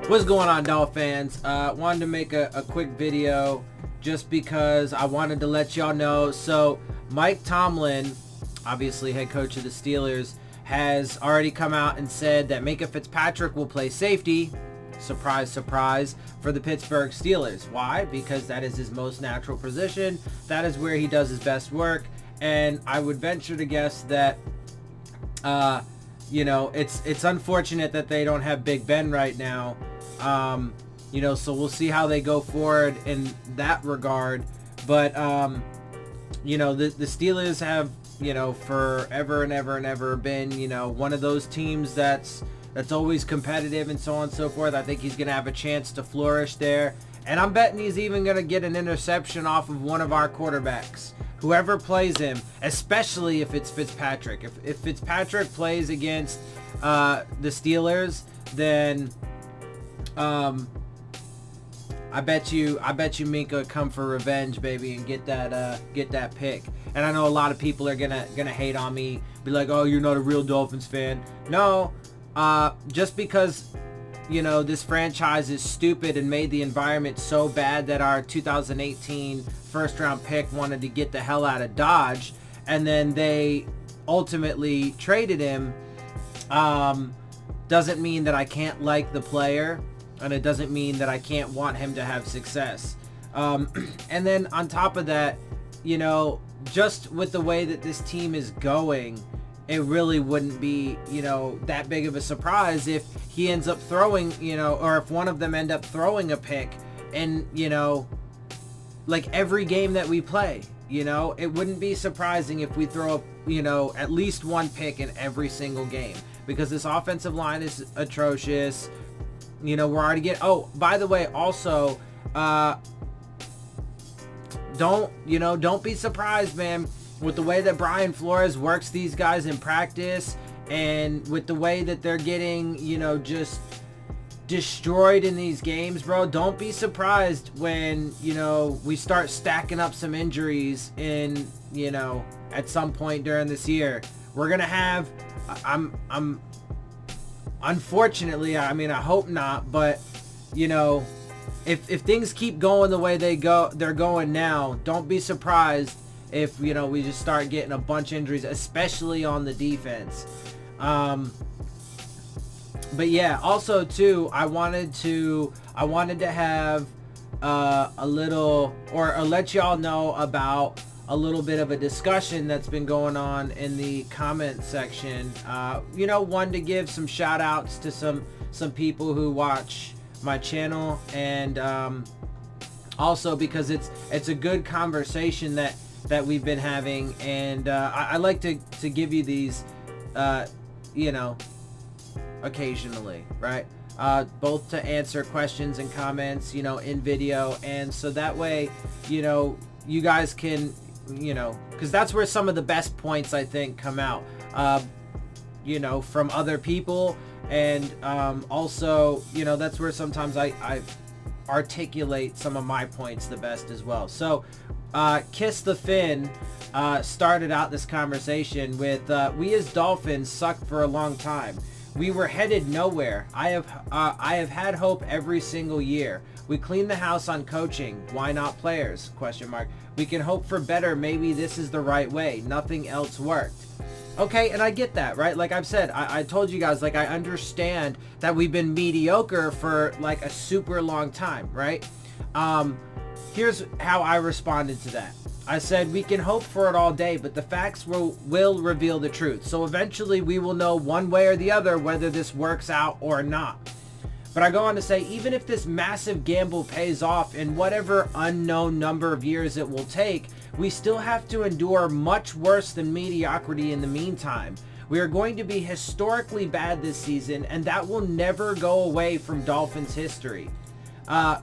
What's going on, Dolphins fans? Wanted to make a quick video just because I wanted to let y'all know. So Mike Tomlin, obviously head coach of the Steelers, has already come out and said that Minkah Fitzpatrick will play safety. Surprise, surprise, for the Pittsburgh Steelers. Why? Because that is his most natural position. That is where he does his best work. And I would venture to guess that, it's unfortunate that they don't have Big Ben right now. So we'll see how they go forward in that regard. But, the Steelers have, forever and ever been, one of those teams that's always competitive and so on and so forth. I think he's going to have a chance to flourish there. And I'm betting he's even going to get an interception off of one of our quarterbacks. Whoever plays him, especially if it's Fitzpatrick. If Fitzpatrick plays against the Steelers, then I bet you Minkah come for revenge, baby, and get that pick. And I know a lot of people are gonna hate on me, be like, "Oh, you're not a real Dolphins fan." No, just because this franchise is stupid and made the environment so bad that our 2018 first round pick wanted to get the hell out of Dodge, and then they ultimately traded him, doesn't mean that I can't like the player, and it doesn't mean that I can't want him to have success. And then on top of that, just with the way that this team is going, it really wouldn't be, that big of a surprise if he ends up throwing, or if one of them end up throwing a pick and, like every game that we play, it wouldn't be surprising if we throw up, at least one pick in every single game, because this offensive line is atrocious. We're already getting, oh, by the way, also, don't be surprised, man, with the way that Brian Flores works these guys in practice, and with the way that they're getting, just destroyed in these games, bro. Don't be surprised when, we start stacking up some injuries in, at some point during this year. We're going to have, unfortunately, I hope not, but, if things keep going the way they're going now, don't be surprised if, we just start getting a bunch of injuries, especially on the defense. But yeah, also too, I wanted to have a little, or let y'all know about a little bit of a discussion that's been going on in the comment section. One, to give some shout outs to some people who watch my channel, and also because it's a good conversation that we've been having, and I like to give you these, occasionally, right? Both to answer questions and comments, in video, and so that way, you guys can, because that's where some of the best points, I think, come out, from other people, and also, that's where sometimes I articulate some of my points the best as well. So Kiss the Fin started out this conversation with, "We as Dolphins sucked for a long time. We were headed nowhere. I have had hope every single year. We cleaned the house on coaching. Why not players? ? We can hope for better. Maybe this is the right way. Nothing else worked." Okay, and I get that, right? Like I've said, I told you guys, like, I understand that we've been mediocre for like a super long time, right? Here's how I responded to that. I said, we can hope for it all day, but the facts will reveal the truth. So eventually we will know one way or the other whether this works out or not. But I go on to say, even if this massive gamble pays off in whatever unknown number of years it will take, we still have to endure much worse than mediocrity in the meantime. We are going to be historically bad this season, and that will never go away from Dolphins history.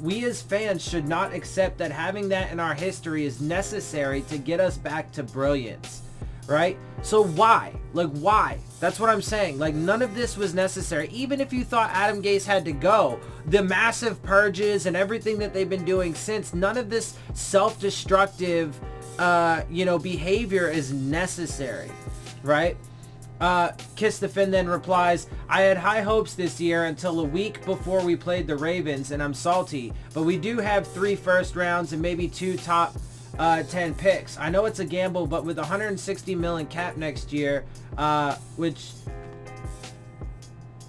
We as fans should not accept that having that in our history is necessary to get us back to brilliance, right? So why? Like, why? That's what I'm saying. Like, none of this was necessary. Even if you thought Adam Gase had to go, the massive purges and everything that they've been doing since, none of this self-destructive, behavior is necessary, right? Kiss the Fin then replies, I had high hopes this year until a week before we played the Ravens, and I'm salty. But we do have 3 first rounds and maybe 2 top 10 picks. I know it's a gamble, but with 160 million cap next year, which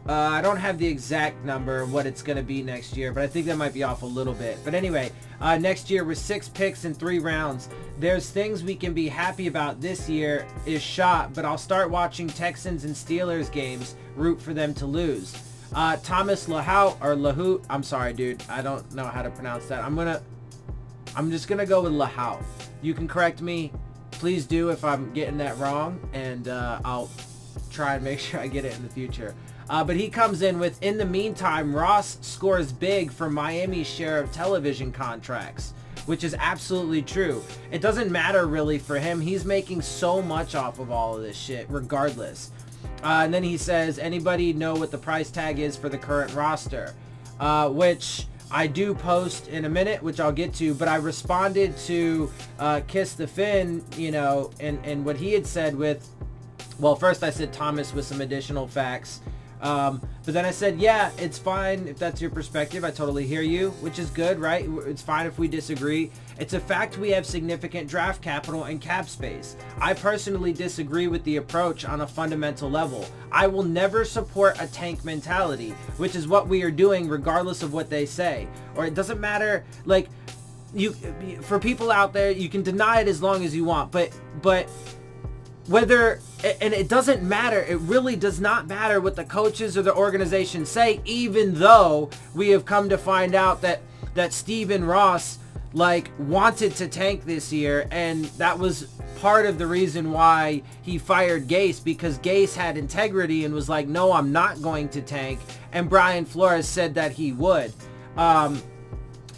I don't have the exact number of what it's going to be next year, but I think that might be off a little bit. But anyway, next year with 6 picks and 3 rounds, there's things we can be happy about this year is shot, but I'll start watching Texans and Steelers games, root for them to lose. Thomas Lahout, I'm sorry, dude. I don't know how to pronounce that. I'm just going to go with Lahout. You can correct me. Please do if I'm getting that wrong, and I'll try and make sure I get it in the future. But he comes in with, in the meantime, Ross scores big for Miami's share of television contracts, which is absolutely true. It doesn't matter really for him. He's making so much off of all of this shit, regardless. And then he says, anybody know what the price tag is for the current roster? Which I do post in a minute, which I'll get to, but I responded to Kiss the Fin, you know, and what he had said with, well, first I said Thomas with some additional facts. But then I said, yeah, it's fine if that's your perspective. I totally hear you, which is good, right? It's fine if we disagree. It's a fact we have significant draft capital and cap space. I personally disagree with the approach on a fundamental level. I will never support a tank mentality, which is what we are doing regardless of what they say. Or it doesn't matter, like, for people out there, you can deny it as long as you want, but whether, and it doesn't matter, it really does not matter what the coaches or the organization say, even though we have come to find out that Stephen Ross, like, wanted to tank this year, and that was part of the reason why he fired Gase, because Gase had integrity and was like, no, I'm not going to tank, and Brian Flores said that he would.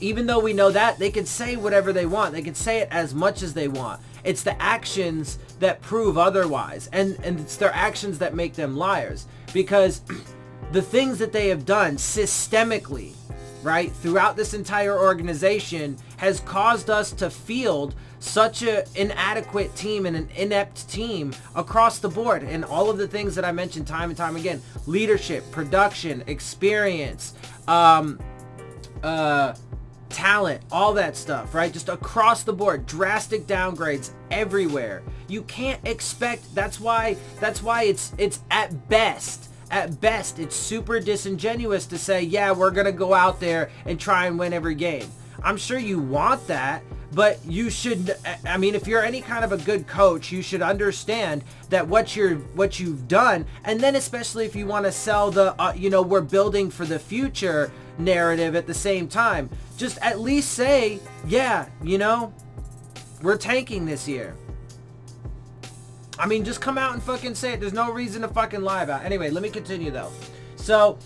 Even though we know that, they can say whatever they want. They can say it as much as they want. It's the actions that prove otherwise, and it's their actions that make them liars, because the things that they have done systemically, right, throughout this entire organization has caused us to field such an inadequate team and an inept team across the board, and all of the things that I mentioned time and time again: leadership, production, experience, talent, all that stuff, right? Just across the board, drastic downgrades everywhere. You can't expect, that's why it's at best, it's super disingenuous to say, yeah, we're going to go out there and try and win every game. I'm sure you want that, but you should, I mean, if you're any kind of a good coach, you should understand that what you've done, and then especially if you want to sell the, we're building for the future narrative at the same time, just at least say, yeah, we're tanking this year. I mean, just come out and fucking say it. There's no reason to fucking lie about it. Anyway, let me continue though. So,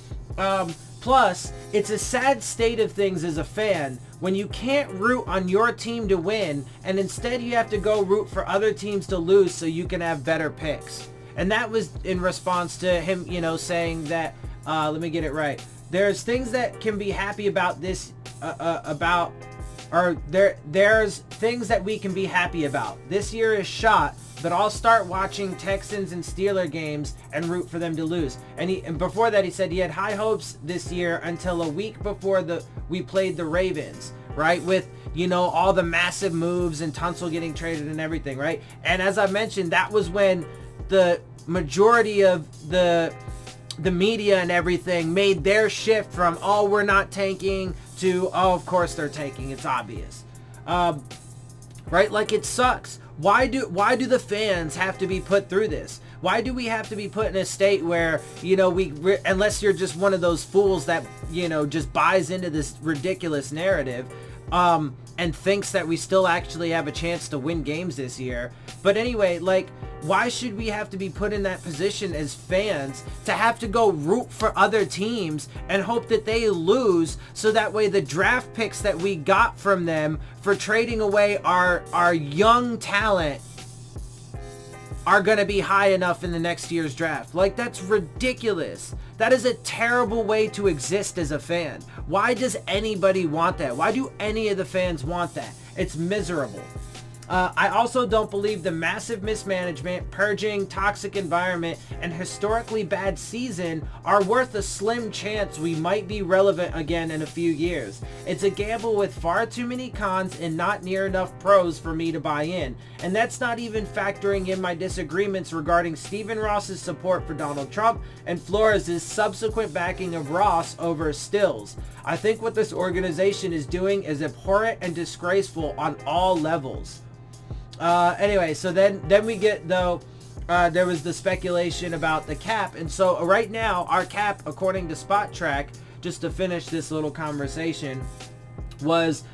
plus, it's a sad state of things as a fan when you can't root on your team to win, and instead you have to go root for other teams to lose so you can have better picks. And that was in response to him, saying that, let me get it right. There's things that can be happy about this, there's things that we can be happy about. This year is shot, but I'll start watching Texans and Steeler games and root for them to lose. And before that, he said he had high hopes this year until a week before we played the Ravens, right? With, all the massive moves and Tunsil getting traded and everything, right? And as I mentioned, that was when the majority of the media and everything made their shift from, oh, we're not tanking, to, oh, of course they're tanking, it's obvious. Right? Like, it sucks. Why do the fans have to be put through this? Why do we have to be put in a state where, unless you're just one of those fools that, just buys into this ridiculous narrative, and thinks that we still actually have a chance to win games this year. But anyway, like, why should we have to be put in that position as fans to have to go root for other teams and hope that they lose, so that way the draft picks that we got from them for trading away our young talent are going to be high enough in the next year's draft? Like, that's ridiculous. That is a terrible way to exist as a fan. Why does anybody want that? Why do any of the fans want that? It's miserable. I also don't believe the massive mismanagement, purging, toxic environment, and historically bad season are worth a slim chance we might be relevant again in a few years. It's a gamble with far too many cons and not near enough pros for me to buy in. And that's not even factoring in my disagreements regarding Stephen Ross's support for Donald Trump and Flores' subsequent backing of Ross over Stills. I think what this organization is doing is abhorrent and disgraceful on all levels. Anyway, so then we get, though, there was the speculation about the cap. And so right now, our cap, according to Spot Track, just to finish this little conversation, was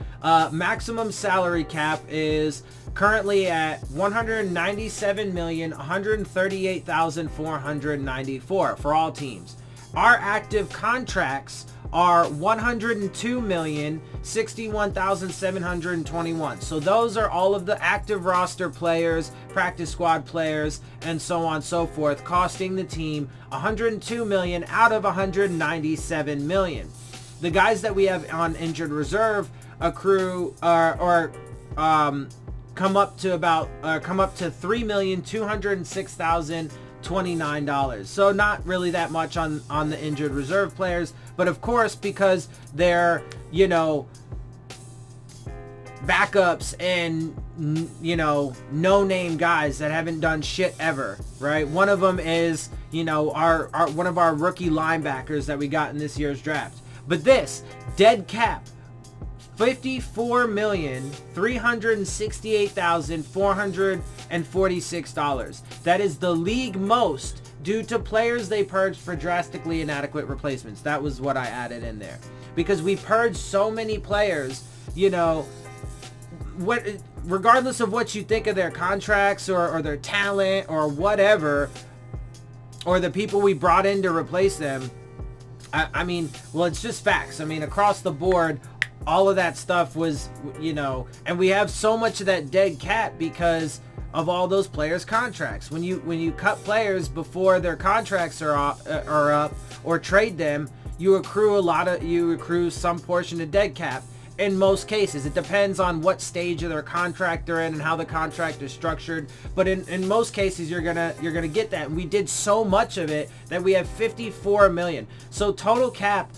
maximum salary cap is currently at $197,138,494 for all teams. Our active contracts are $102,061,721. So those are all of the active roster players, practice squad players, and so on and so forth, costing the team $102 million out of $197 million. The guys that we have on injured reserve accrue come up to $3,206,029. So not really that much on the injured reserve players, but of course, because they're, you know, backups and, you know, no-name guys that haven't done shit ever, right? One of them is, you know, our one of our rookie linebackers that we got in this year's draft. But this dead cap, $54,368,446. That is the league most due to players they purged for drastically inadequate replacements. That was what I added in there. Because we purged so many players, you know, regardless of what you think of their contracts or their talent or whatever, or the people we brought in to replace them, I mean, well, it's just facts. I mean, across the board, all of that stuff was, you know, and we have so much of that dead cap because of all those players' contracts. When you cut players before their contracts are up or trade them, you accrue some portion of dead cap. In most cases, it depends on what stage of their contract they're in and how the contract is structured. But in most cases, you're gonna get that. And we did so much of it that we have $54 million. So total cap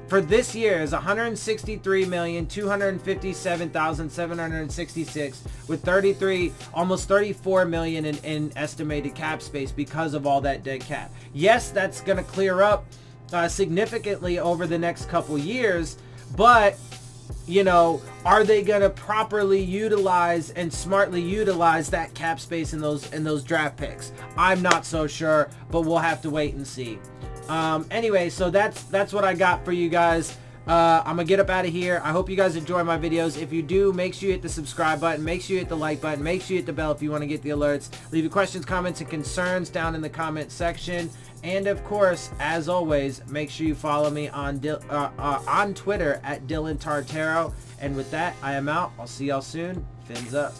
for this year is $163,257,766 with almost $34 million in estimated cap space because of all that dead cap. Yes, that's gonna clear up significantly over the next couple years, but you know, are they going to properly utilize and smartly utilize that cap space in those draft picks? I'm not so sure, but we'll have to wait and see. Anyway, so that's what I got for you guys. I'm gonna get up out of here. I hope you guys enjoy my videos. If you do, make sure you hit the subscribe button, make sure you hit the like button, make sure you hit the bell if you want to get the alerts. Leave your questions, comments, and concerns down in the comment section. And of course, as always, make sure you follow me on Twitter at Dillon Tartaro. And with that, I am out. I'll see y'all soon. Fins up.